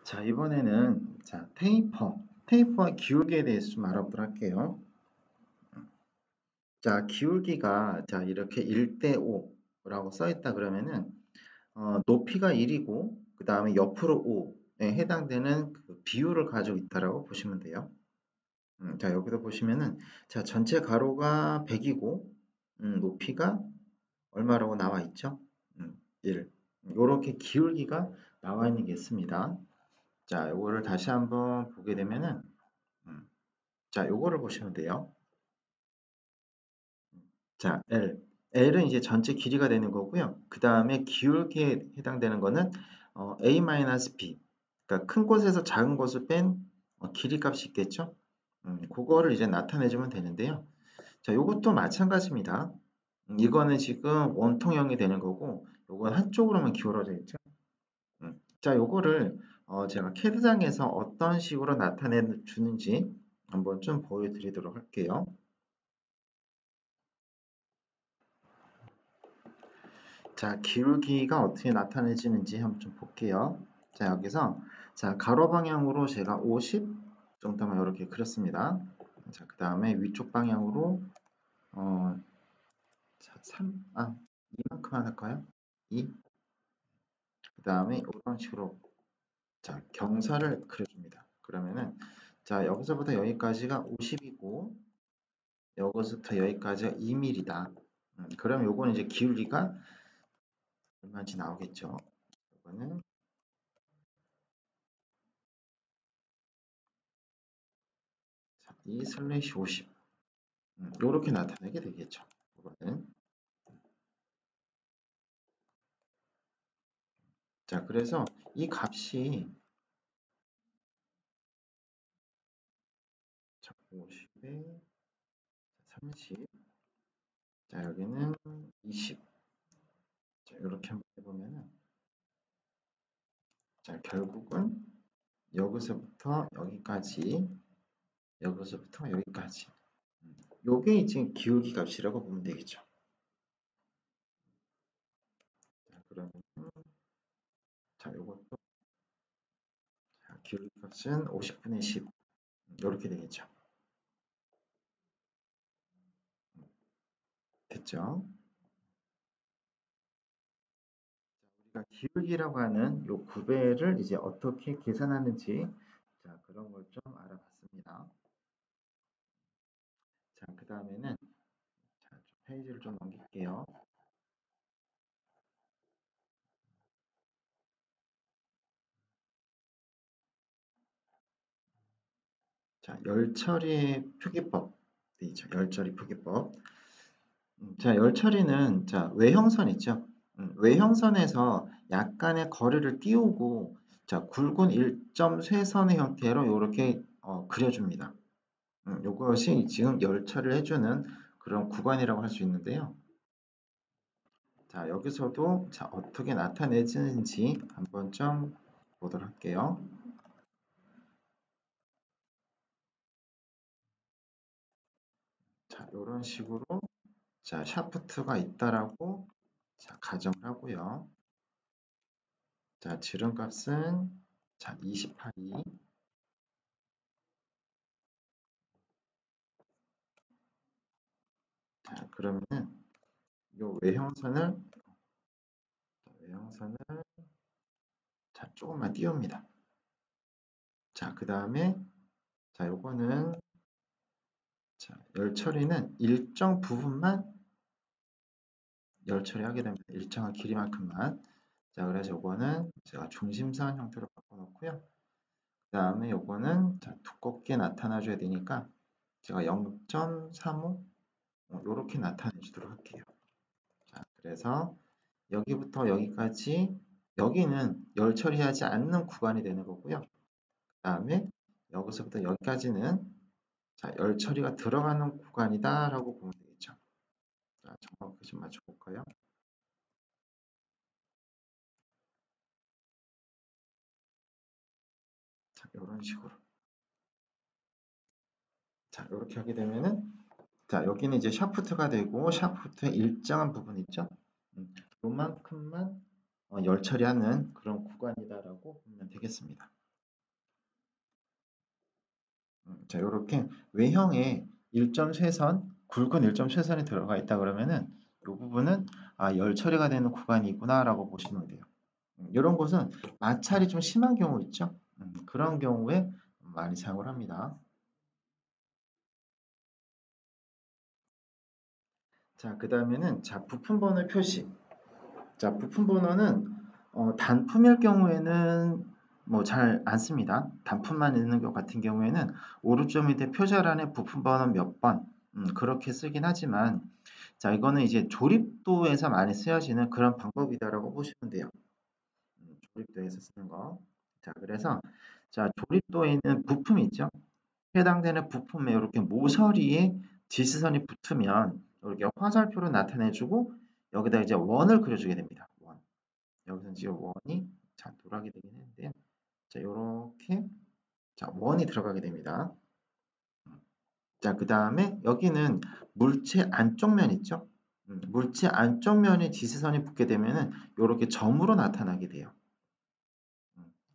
자, 이번에는 테이퍼의 기울기에 대해서 좀 알아보도록 할게요. 자, 기울기가 자, 이렇게 1대 5라고 써 있다 그러면은 높이가 1이고 그다음에 옆으로 5에 해당되는 그 비율을 가지고 있다라고 보시면 돼요. 자, 여기도 보시면은 자, 전체 가로가 100이고 높이가 얼마라고 나와 있죠? 1. 요렇게 기울기가 나와 있는 게 있습니다. 자, 요거를 다시 한번 보게 되면은 음, 자, 요거를 보시면 돼요. 자, L. L은 이제 전체 길이가 되는 거고요. 그 다음에 기울기에 해당되는 거는 A-B. 그러니까 큰 곳에서 작은 곳을 뺀 길이 값이 있겠죠? 그거를 이제 나타내주면 되는데요. 자, 요것도 마찬가지입니다. 이거는 지금 원통형이 되는 거고, 요건 한쪽으로만 기울어져 있죠. 자, 요거를 제가 캐드장에서 어떤 식으로 나타내 주는지 한번 좀 보여드리도록 할게요. 자, 기울기가 어떻게 나타내지는지 한번 좀 볼게요. 자, 여기서 자, 가로 방향으로 제가 50 정도만 이렇게 그렸습니다. 자, 그 다음에 위쪽 방향으로 자, 2만큼 할까요? 2. 그 다음에 이런 식으로 자, 경사를 그려줍니다. 그러면은 자, 여기서부터 여기까지가 50이고 여기서부터 여기까지가 2mm다. 그럼 요거는 이제 기울기가 얼마인지 나오겠죠. 이거는 2/50 요렇게 나타내게 되겠죠. 이거는 자, 그래서 이 값이 50에 30, 자, 여기는 20. 자, 이렇게 한번 해보면은 자, 결국은 여기서부터 여기까지, 여기서부터 여기까지. 요게 이제 기울기 값이라고 보면 되겠죠. 자, 그러면 자, 요것도 자, 기울기 값은 50분의 10 이렇게 되겠죠. 됐죠? 우리가 기울기라고 하는 요 구배를 이제 어떻게 계산하는지 자, 그런 걸 좀 알아봤습니다. 자, 그 다음에는 자, 좀 페이지를 좀 넘길게요. 자, 열처리 표기법 있죠. 열처리 표기법. 자, 열처리는 자, 외형선 있죠. 외형선에서 약간의 거리를 띄우고 자, 굵은 일점 쇠선의 형태로 이렇게 그려줍니다. 이것이 지금 열처리를 해주는 그런 구간이라고 할 수 있는데요. 자, 여기서도 자, 어떻게 나타내지는지 한번 좀 보도록 할게요. 자, 이런 식으로 자, 샤프트가 있다라고 자, 가정을 하고요. 자, 지름값은 자, 28이. 자, 그러면은 요 외형선을 자, 조금만 띄웁니다. 자, 그 다음에 자, 요거는 자, 열 처리는 일정 부분만 열 처리하게 됩니다. 일정한 길이만큼만. 자, 그래서 요거는 제가 중심선 형태로 바꿔놓고요. 그 다음에 요거는 자, 두껍게 나타나줘야 되니까 제가 0.35 요렇게 나타내 주도록 할게요. 자, 그래서 여기부터 여기까지 여기는 열 처리하지 않는 구간이 되는 거고요. 그 다음에 여기서부터 여기까지는 자, 열 처리가 들어가는 구간이다라고 보면 되겠죠. 자, 정확하게 좀 맞춰볼까요? 자, 이런 식으로. 자, 이렇게 하게 되면은 자, 여기는 이제 샤프트가 되고 샤프트의 일정한 부분 있죠? 요만큼만 열 처리하는 그런 구간이다라고 보면 되겠습니다. 자, 이렇게 외형에 일점 쇠선, 굵은 일점 쇠선이 들어가 있다 그러면은 이 부분은 열 처리가 되는 구간이구나라고 보시면 돼요. 이런 것은 마찰이 좀 심한 경우 있죠. 그런 경우에 많이 사용을 합니다. 자, 그 다음에는 부품 번호 표시. 자, 부품 번호는 단품일 경우에는 뭐 잘 안 씁니다. 단품만 있는 것 같은 경우에는 오른쪽 밑에 표절안에 부품 번호 몇 번, 그렇게 쓰긴 하지만, 자, 이거는 이제 조립도에서 많이 쓰여지는 그런 방법이다라고 보시면 돼요. 조립도에서 쓰는 거. 자, 그래서 자, 조립도에 있는 부품이 있죠. 해당되는 부품에 이렇게 모서리에 지시선이 붙으면 이렇게 화살표로 나타내주고 여기다 이제 원을 그려주게 됩니다. 원. 여기서 지금 원이 도락이 되긴 했는데요. 자, 이렇게 원이 들어가게 됩니다. 자, 그 다음에 여기는 물체 안쪽 면 있죠? 물체 안쪽 면에 지시선이 붙게 되면은 이렇게 점으로 나타나게 돼요.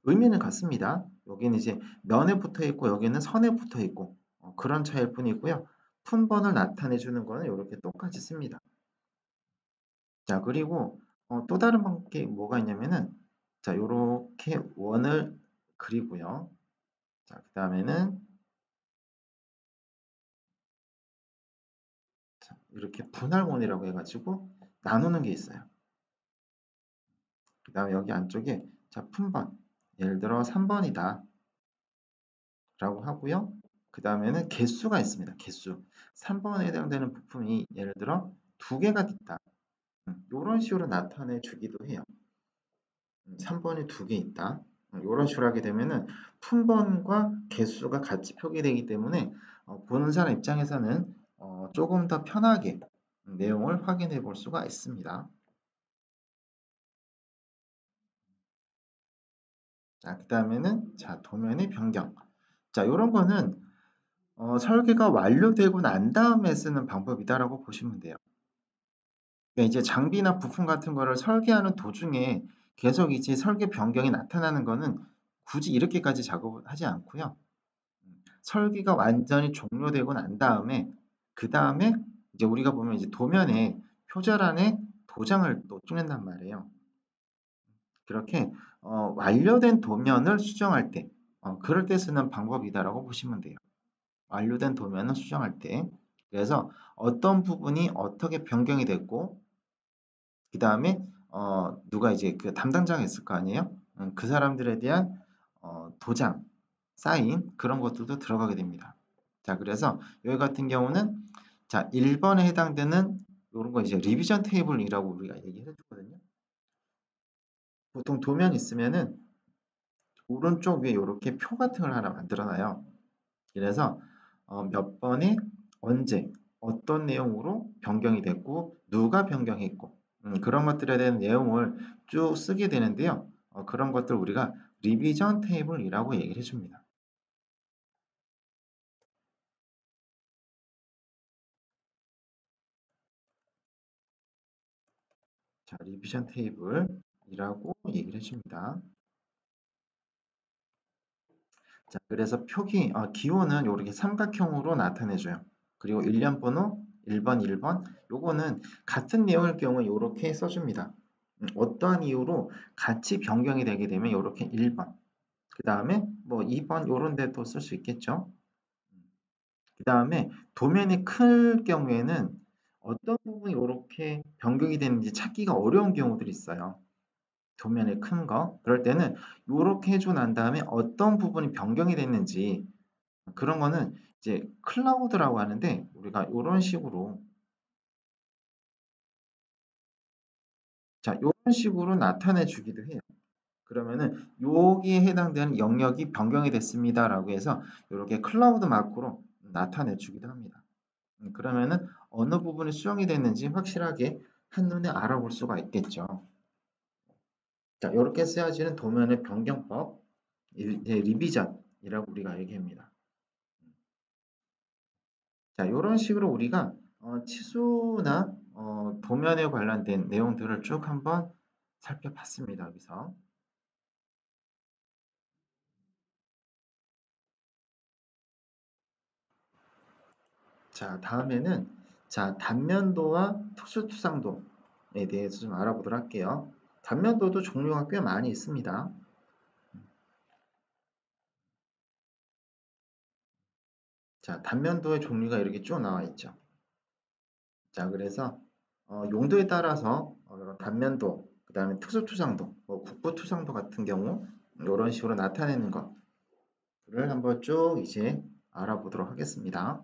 의미는 같습니다. 여기는 이제 면에 붙어 있고 여기는 선에 붙어 있고 그런 차이일 뿐이고요. 품번을 나타내 주는 거는 이렇게 똑같이 씁니다. 자, 그리고 또 다른 방법이 뭐가 있냐면은 자, 이렇게 원을 그리고요. 자, 그 다음에는 이렇게 분할원이라고 해가지고 나누는 게 있어요. 그 다음에 여기 안쪽에 품번 예를 들어 3번이다 라고 하고요. 그 다음에는 개수가 있습니다. 개수 3번에 해당되는 부품이 예를 들어 2개가 있다. 이런 식으로 나타내 주기도 해요. 3번이 2개 있다. 이런 식으로 하게 되면은 품번과 개수가 같이 표기되기 때문에 보는 사람 입장에서는 조금 더 편하게 내용을 확인해 볼 수가 있습니다. 자, 그 다음에는 도면의 변경. 자, 이런 거는 설계가 완료되고 난 다음에 쓰는 방법이다라고 보시면 돼요. 그러니까 이제 장비나 부품 같은 거를 설계하는 도중에 계속 이제 설계 변경이 나타나는 거는 굳이 이렇게까지 작업을 하지 않고요. 설계가 완전히 종료되고 난 다음에 그 다음에 이제 우리가 보면 이제 도면에 표절안에 도장을 또 찍는단 말이에요. 그렇게 완료된 도면을 수정할 때 그럴 때 쓰는 방법이다라고 보시면 돼요. 완료된 도면을 수정할 때 그래서 어떤 부분이 어떻게 변경이 됐고 그 다음에 누가 이제 그 담당자가 있을 거 아니에요? 그 사람들에 대한 도장, 사인 그런 것들도 들어가게 됩니다. 자, 그래서 여기 같은 경우는 1번에 해당되는 이런 거 이제 리비전 테이블이라고 우리가 얘기해 줬거든요. 보통 도면 있으면은 오른쪽 위에 이렇게 표 같은 걸 하나 만들어 놔요. 그래서 몇 번에 언제 어떤 내용으로 변경이 됐고 누가 변경했고 그런 것들에 대한 내용을 쭉 쓰게 되는데요. 그런 것들 우리가 리비전 테이블이라고 얘기를 해줍니다. 자, 리비전 테이블이라고 얘기를 해줍니다. 자, 그래서 기호는 이렇게 삼각형으로 나타내줘요. 그리고 일련 번호 1번, 1번 요거는 같은 내용일 경우에 이렇게 써줍니다. 어떠한 이유로 같이 변경이 되게 되면 이렇게 1번, 그 다음에 뭐 2번 이런 데도 쓸 수 있겠죠. 그 다음에 도면이 클 경우에는 어떤 부분이 이렇게 변경이 되는지 찾기가 어려운 경우들이 있어요. 도면이 큰 거. 그럴 때는 이렇게 해주고 난 다음에 어떤 부분이 변경이 됐는지 그런 거는 이제 클라우드라고 하는데 우리가 이런 식으로 이런 식으로 나타내 주기도 해요. 그러면은 여기에 해당되는 영역이 변경이 됐습니다라고 해서 이렇게 클라우드 마크로 나타내 주기도 합니다. 그러면은 어느 부분이 수정이 됐는지 확실하게 한눈에 알아볼 수가 있겠죠. 자, 이렇게 쓰여지는 도면의 변경법, 리비전이라고 우리가 얘기합니다. 자, 이런 식으로 우리가 치수나 도면에 관련된 내용들을 쭉 한번 살펴봤습니다. 여기서. 자, 다음에는 자, 단면도와 특수투상도에 대해서 좀 알아보도록 할게요. 단면도도 종류가 꽤 많이 있습니다. 자, 단면도의 종류가 이렇게 쭉 나와 있죠. 자, 그래서 용도에 따라서 단면도, 그 다음에 특수투상도, 뭐 국부투상도 같은 경우 이런 식으로 나타내는 것들을 한번 쭉 이제 알아보도록 하겠습니다.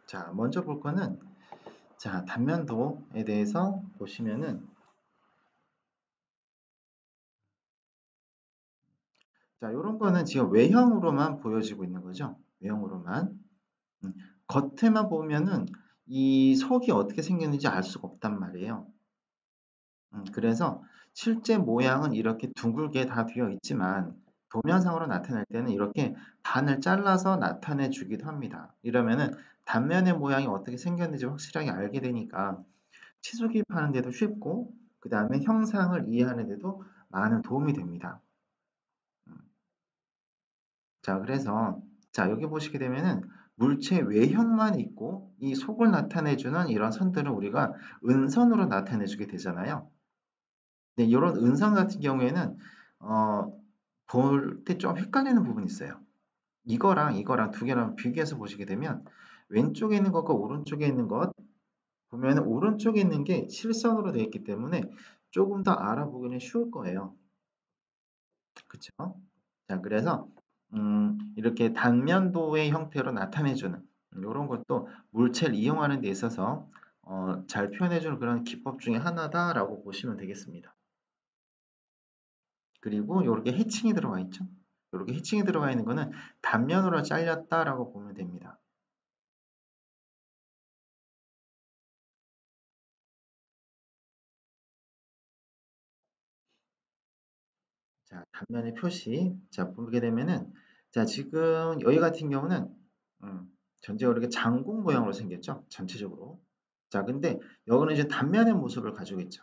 자, 먼저 볼 거는 자, 단면도에 대해서 보시면은 자, 이런 거는 지금 외형으로만 보여지고 있는 거죠. 외형으로만. 음, 겉에만 보면은 이 속이 어떻게 생겼는지 알 수가 없단 말이에요. 그래서 실제 모양은 이렇게 둥글게 다 되어 있지만 도면상으로 나타낼 때는 이렇게 반을 잘라서 나타내 주기도 합니다. 이러면은 단면의 모양이 어떻게 생겼는지 확실하게 알게 되니까 치수기입하는 데도 쉽고 그 다음에 형상을 이해하는 데도 많은 도움이 됩니다. 자, 그래서 자, 여기 보시게 되면은 물체 외형만 있고 이 속을 나타내주는 이런 선들을 우리가 은선으로 나타내주게 되잖아요. 네, 이런 은선 같은 경우에는 볼 때 좀 헷갈리는 부분이 있어요. 이거랑 두 개랑 비교해서 보시게 되면 왼쪽에 있는 것과 오른쪽에 있는 것 보면 오른쪽에 있는 게 실선으로 되어 있기 때문에 조금 더 알아보기는 쉬울 거예요. 그쵸? 자, 그래서 이렇게 단면도의 형태로 나타내주는 이런 것도 물체를 이용하는 데 있어서 잘 표현해주는 그런 기법 중에 하나다라고 보시면 되겠습니다. 그리고 이렇게 해칭이 들어가 있죠. 이렇게 해칭이 들어가 있는 거는 단면으로 잘렸다라고 보면 됩니다. 자, 단면의 표시. 자, 보게 되면은 자, 지금 여기 같은 경우는 전체적으로 이렇게 장공 모양으로 생겼죠. 전체적으로. 자, 근데 여기는 이제 단면의 모습을 가지고 있죠.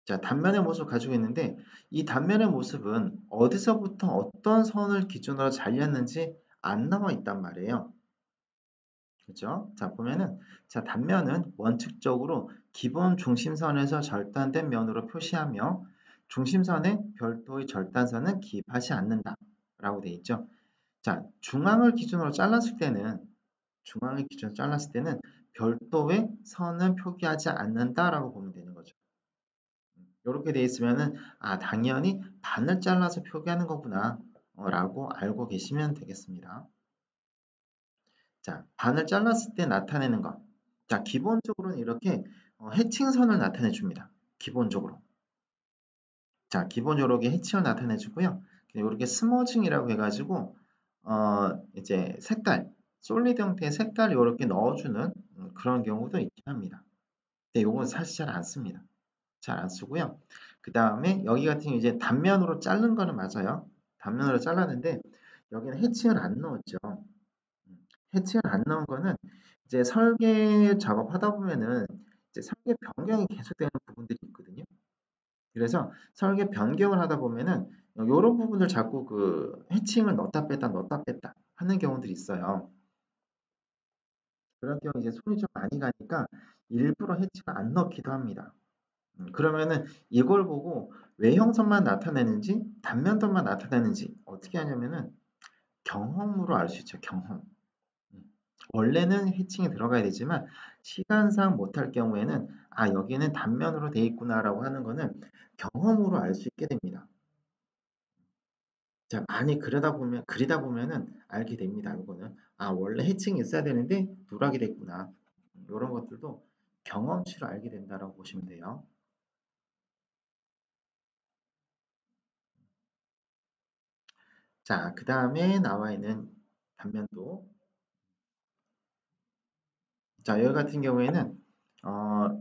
자, 단면의 모습을 가지고 있는데 이 단면의 모습은 어디서부터 어떤 선을 기준으로 잘렸는지 안 나와 있단 말이에요. 그죠? 자, 보면은 자, 단면은 원칙적으로 기본 중심선에서 절단된 면으로 표시하며 중심선에 별도의 절단선은 기입하지 않는다. 라고 되어 있죠. 자, 중앙을 기준으로 잘랐을 때는 별도의 선은 표기하지 않는다라고 보면 되는 거죠. 이렇게 되어 있으면은 당연히 반을 잘라서 표기하는 거구나 라고 알고 계시면 되겠습니다. 자, 반을 잘랐을 때 나타내는 것. 자, 기본적으로는 이렇게 해칭선을 나타내 줍니다. 기본적으로. 자, 기본적으로 이렇게 해칭을 나타내 주고요. 이렇게 스머징이라고 해가지고 이제 색깔, 솔리드 형태의 색깔을 이렇게 넣어주는 그런 경우도 있긴 합니다. 근데 이건 사실 잘 안 씁니다. 잘 안 쓰고요. 그 다음에 여기 같은 경우 이제 단면으로 자른 거는 맞아요. 단면으로 잘랐는데 여기는 해칭을 안 넣었죠. 해칭을 안 넣은 거는 이제 설계 작업하다 보면은 이제 설계 변경이 계속되는 부분들이 있거든요. 그래서 설계 변경을 하다 보면은 요런 부분들 자꾸 그 해칭을 넣었다 뺐다 하는 경우들이 있어요. 그런 경우 이제 손이 좀 많이 가니까 일부러 해칭을 안 넣기도 합니다. 그러면은 이걸 보고 외형선만 나타내는지 단면선만 나타내는지 어떻게 하냐면은 경험으로 알 수 있죠. 경험. 음. 원래는 해칭이 들어가야 되지만 시간상 못할 경우에는 여기는 단면으로 돼 있구나라고 하는 거는 경험으로 알 수 있게 됩니다. 자, 많이 그리다 보면은 알게 됩니다. 이거는 원래 해칭이 있어야 되는데 누락이 됐구나. 이런 것들도 경험치로 알게 된다라고 보시면 돼요. 자, 그 다음에 나와 있는 단면도. 자, 여기 같은 경우에는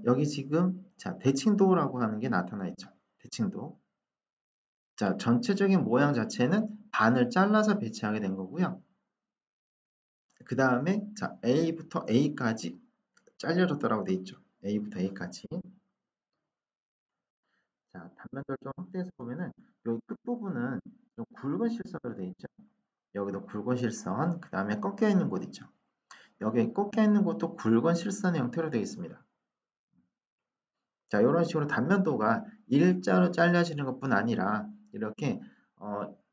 여기 지금 자, 대칭도라고 하는 게 나타나 있죠. 대칭도. 자, 전체적인 모양 자체는 반을 잘라서 배치하게 된 거고요. 그 다음에 자, A부터 A까지 잘려졌다라고 돼 있죠. A부터 A까지. 자, 단면도를 좀 확대해서 보면은 여기 끝부분은 좀 굵은 실선으로 되어 있죠. 여기도 굵은 실선, 그 다음에 꺾여 있는 곳 있죠. 여기 꺾여 있는 곳도 굵은 실선의 형태로 되어 있습니다. 자, 이런 식으로 단면도가 일자로 잘라지는 것뿐 아니라 이렇게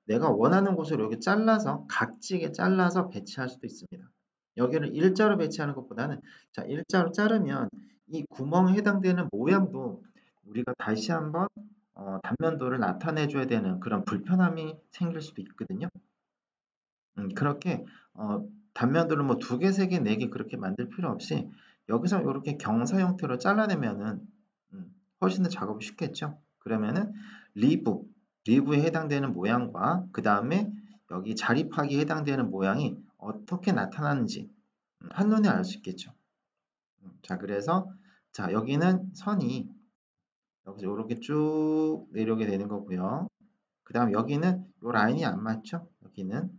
내가 원하는 곳으로 여기 잘라서 각지게 잘라서 배치할 수도 있습니다. 여기를 일자로 배치하는 것보다는 자, 일자로 자르면 이 구멍에 해당되는 모양도 우리가 다시 한번 단면도를 나타내 줘야 되는 그런 불편함이 생길 수도 있거든요. 그렇게 단면도를 뭐 2개, 3개, 4개 그렇게 만들 필요 없이 여기서 이렇게 경사 형태로 잘라내면은 훨씬 더 작업이 쉽겠죠. 그러면은 리브, 리브에 해당되는 모양과 그 다음에 여기 자립하기에 해당되는 모양이 어떻게 나타나는지 한눈에 알 수 있겠죠. 자, 그래서 자, 여기는 선이 여기서 이렇게 쭉 내려오게 되는 거고요. 그 다음 여기는 이 라인이 안 맞죠? 여기는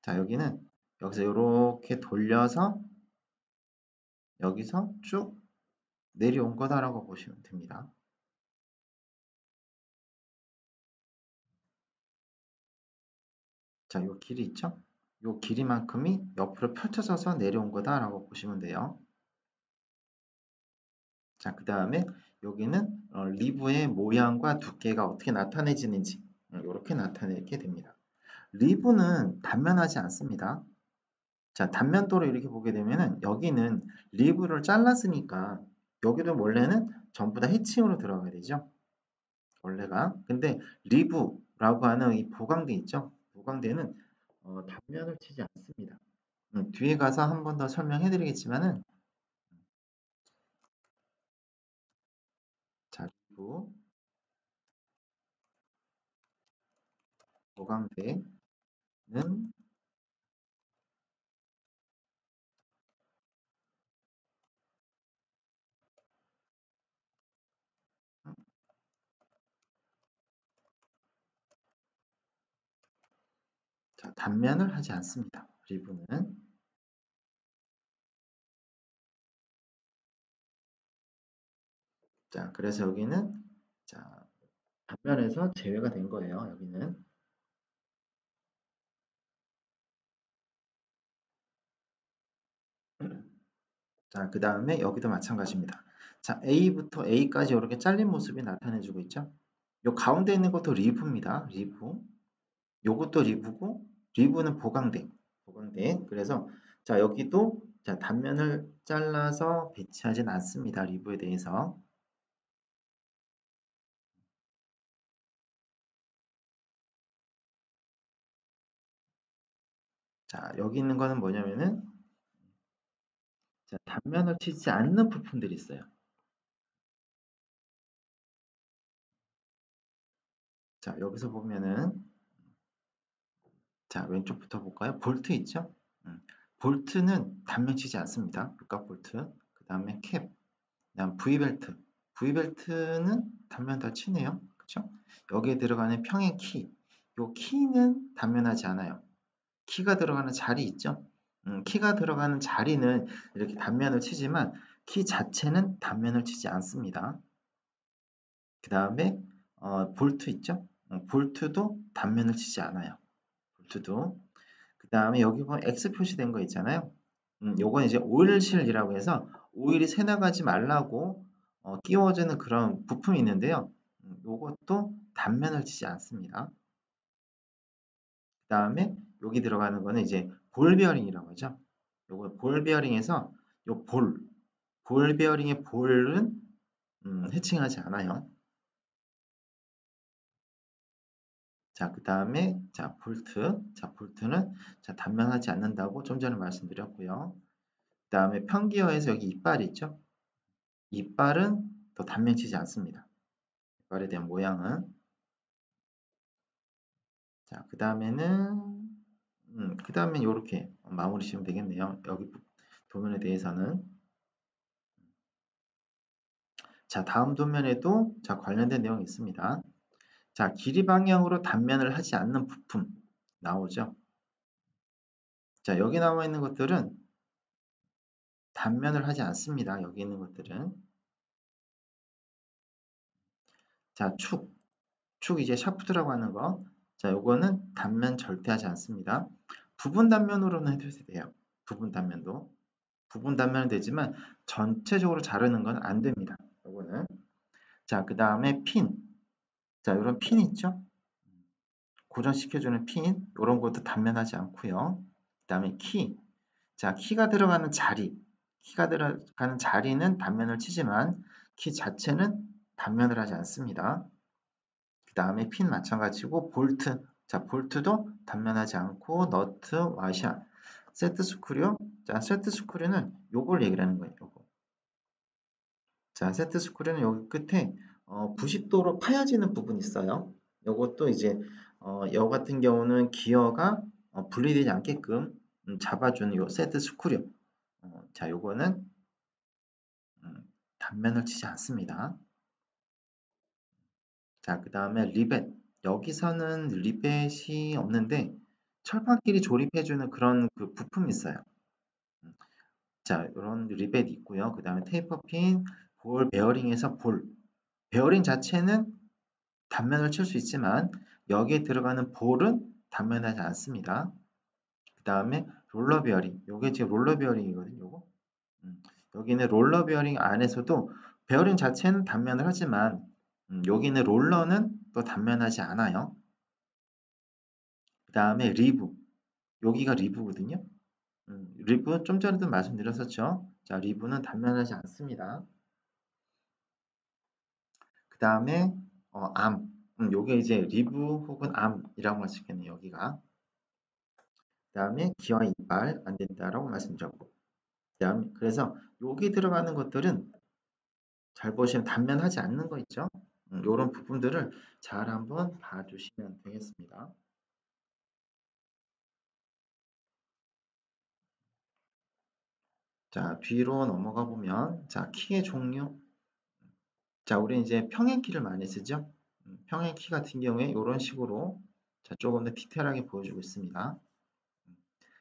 자, 여기는 여기서 이렇게 돌려서 여기서 쭉 내려온 거다라고 보시면 됩니다. 자, 요 길이 있죠? 요 길이만큼이 옆으로 펼쳐져서 내려온 거다라고 보시면 돼요. 자, 그 다음에 여기는 리브의 모양과 두께가 어떻게 나타내지는지 이렇게 나타내게 됩니다. 리브는 단면하지 않습니다. 자, 단면도로 이렇게 보게 되면은 여기는 리브를 잘랐으니까 여기도 원래는 전부 다 해칭으로 들어가야 되죠. 원래가. 근데 리브라고 하는 이 보강대 있죠? 보강대는 단면을 치지 않습니다. 뒤에 가서 한 번 더 설명해 드리겠지만은 자, 리브 보강대는 자, 단면을 하지 않습니다. 리브는. 자, 그래서 여기는 자, 단면에서 제외가 된 거예요. 여기는. 자, 그 다음에 여기도 마찬가지입니다. 자, A부터 A까지 이렇게 잘린 모습이 나타내주고 있죠. 요 가운데 있는 것도 리브입니다. 리브. 요것도 리브고, 리브는 보강대. 보강대. 그래서 자, 여기도 자, 단면을 잘라서 배치하진 않습니다. 리브에 대해서. 자, 여기 있는 거는 뭐냐면은 자, 단면을 치지 않는 부품들이 있어요. 자, 여기서 보면은 자, 왼쪽부터 볼까요? 볼트 있죠? 볼트는 단면 치지 않습니다. 육각 볼트. 그 다음에 캡, 그 다음 V벨트. V벨트는 단면 다 치네요. 그쵸? 여기에 들어가는 평행 키. 요 키는 단면하지 않아요. 키가 들어가는 자리 있죠? 키가 들어가는 자리는 이렇게 단면을 치지만 키 자체는 단면을 치지 않습니다. 그 다음에 볼트 있죠? 볼트도 단면을 치지 않아요. 볼트도. 그 다음에 여기 보면 X 표시된 거 있잖아요. 요건 이제 오일실이라고 해서 오일이 새나가지 말라고 끼워주는 그런 부품이 있는데요. 요것도 단면을 치지 않습니다. 그 다음에 여기 들어가는 거는 이제 볼 베어링이라고 하죠. 요거 볼 베어링에서 요 볼 베어링의 볼은 해칭하지 않아요. 자, 그 다음에 자, 볼트. 자, 볼트는 자, 단면하지 않는다고 좀 전에 말씀드렸고요. 그 다음에 편기어에서 여기 이빨이 있죠. 이빨은 또 단면 치지 않습니다. 이빨에 대한 모양은. 자, 그 다음에는 그 다음엔 이렇게 마무리 지으면 되겠네요. 여기 도면에 대해서는. 자, 다음 도면에도 자, 관련된 내용이 있습니다. 자, 길이 방향으로 단면을 하지 않는 부품 나오죠. 자, 여기 나와 있는 것들은 단면을 하지 않습니다. 여기 있는 것들은. 자, 축 이제 샤프트라고 하는 거. 자, 요거는 단면 절대 하지 않습니다. 부분 단면으로는 해도 돼요. 부분 단면도. 부분 단면은 되지만 전체적으로 자르는 건 안 됩니다. 요거는. 자, 그 다음에 핀. 자, 이런 핀 있죠? 고정시켜주는 핀. 이런 것도 단면하지 않고요. 그 다음에 키. 자, 키가 들어가는 자리. 키가 들어가는 자리는 단면을 치지만 키 자체는 단면을 하지 않습니다. 그 다음에 핀 마찬가지고 볼트. 자, 볼트도 단면하지 않고 너트, 와샷, 세트 스크류. 자, 세트 스크류는 요걸 얘기를 하는 거예요. 요거. 자, 세트 스크류는 여기 끝에 90도로 파여지는 부분이 있어요. 요것도 이제 여 같은 경우는 기어가 분리되지 않게끔 잡아주는 요 세트 스크류. 자, 요거는 단면을 치지 않습니다. 자, 그 다음에 리벳. 여기서는 리벳이 없는데 철판끼리 조립해주는 그런 그 부품이 있어요. 자, 이런 리벳 있고요. 그 다음에 테이퍼핀, 볼 베어링에서 볼. 베어링 자체는 단면을 칠 수 있지만 여기에 들어가는 볼은 단면하지 않습니다. 그 다음에 롤러 베어링. 요게 지금 롤러 베어링이거든요. 요거. 여기는 롤러 베어링 안에서도 베어링 자체는 단면을 하지만 여기는 롤러는 또 단면하지 않아요. 그 다음에 리브. 여기가 리브거든요. 리브 좀 전에도 말씀드렸었죠. 자, 리브는 단면하지 않습니다. 그 다음에 암. 요게 이제 리브 혹은 암이라고 할 수 있겠네요. 여기가. 그 다음에 기와 이빨 안 된다라고 말씀드렸고. 그래서 여기 들어가는 것들은 잘 보시면 단면하지 않는 거 있죠? 요런 부분들을 잘 한번 봐주시면 되겠습니다. 자, 뒤로 넘어가 보면, 자, 키의 종류. 자, 우리 이제 평행 키를 많이 쓰죠? 평행 키 같은 경우에 이런 식으로 자, 조금 더 디테일하게 보여주고 있습니다.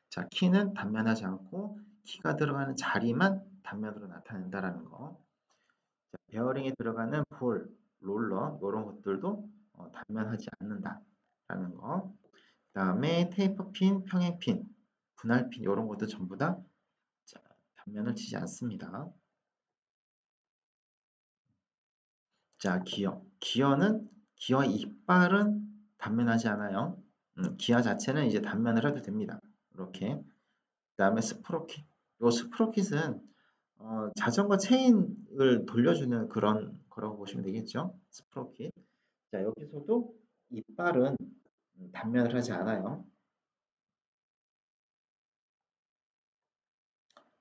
자, 키는 단면하지 않고 키가 들어가는 자리만 단면으로 나타낸다라는 거. 자, 베어링에 들어가는 볼, 롤러 이런 것들도 단면하지 않는다라는 거. 그 다음에 테이퍼 핀, 평행 핀, 분할 핀 이런 것도 전부 다 자, 단면을 치지 않습니다. 자, 기어. 기어 이빨은 단면하지 않아요. 기어 자체는 이제 단면을 해도 됩니다. 이렇게. 그 다음에 스프로킷. 이 스프로킷은 자전거 체인을 돌려주는 그런 거라고 보시면 되겠죠. 스프로킷. 자, 여기서도 이빨은 단면을 하지 않아요.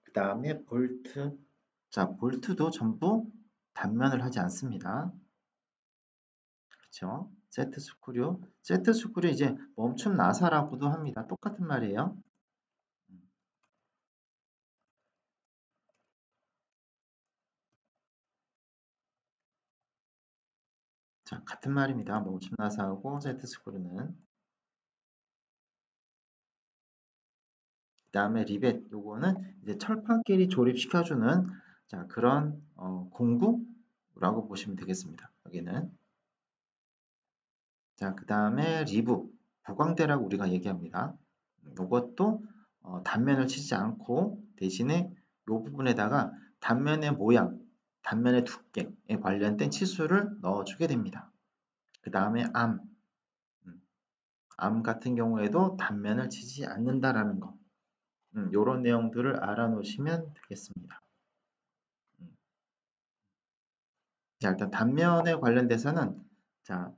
그 다음에 볼트. 자, 볼트도 전부 단면을 하지 않습니다. 그렇죠? 세트 스크류. 세트 스크류 이제 멈춤 나사라고도 합니다. 똑같은 말이에요. 자, 같은 말입니다. 멈춤 나사하고 세트 스크류는. 그 다음에 리벳. 요거는 이제 철판끼리 조립시켜주는 자, 그런 공구라고 보시면 되겠습니다. 여기는. 자, 그 다음에 리브. 보강대라고 우리가 얘기합니다. 이것도 단면을 치지 않고 대신에 이 부분에다가 단면의 모양, 단면의 두께에 관련된 치수를 넣어주게 됩니다. 그 다음에 암 같은 경우에도 단면을 치지 않는다라는 거. 이런 내용들을 알아놓으시면 되겠습니다. 자, 일단 단면에 관련돼서는 자,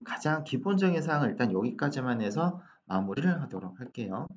가장 기본적인 사항을 일단 여기까지만 해서 마무리를 하도록 할게요.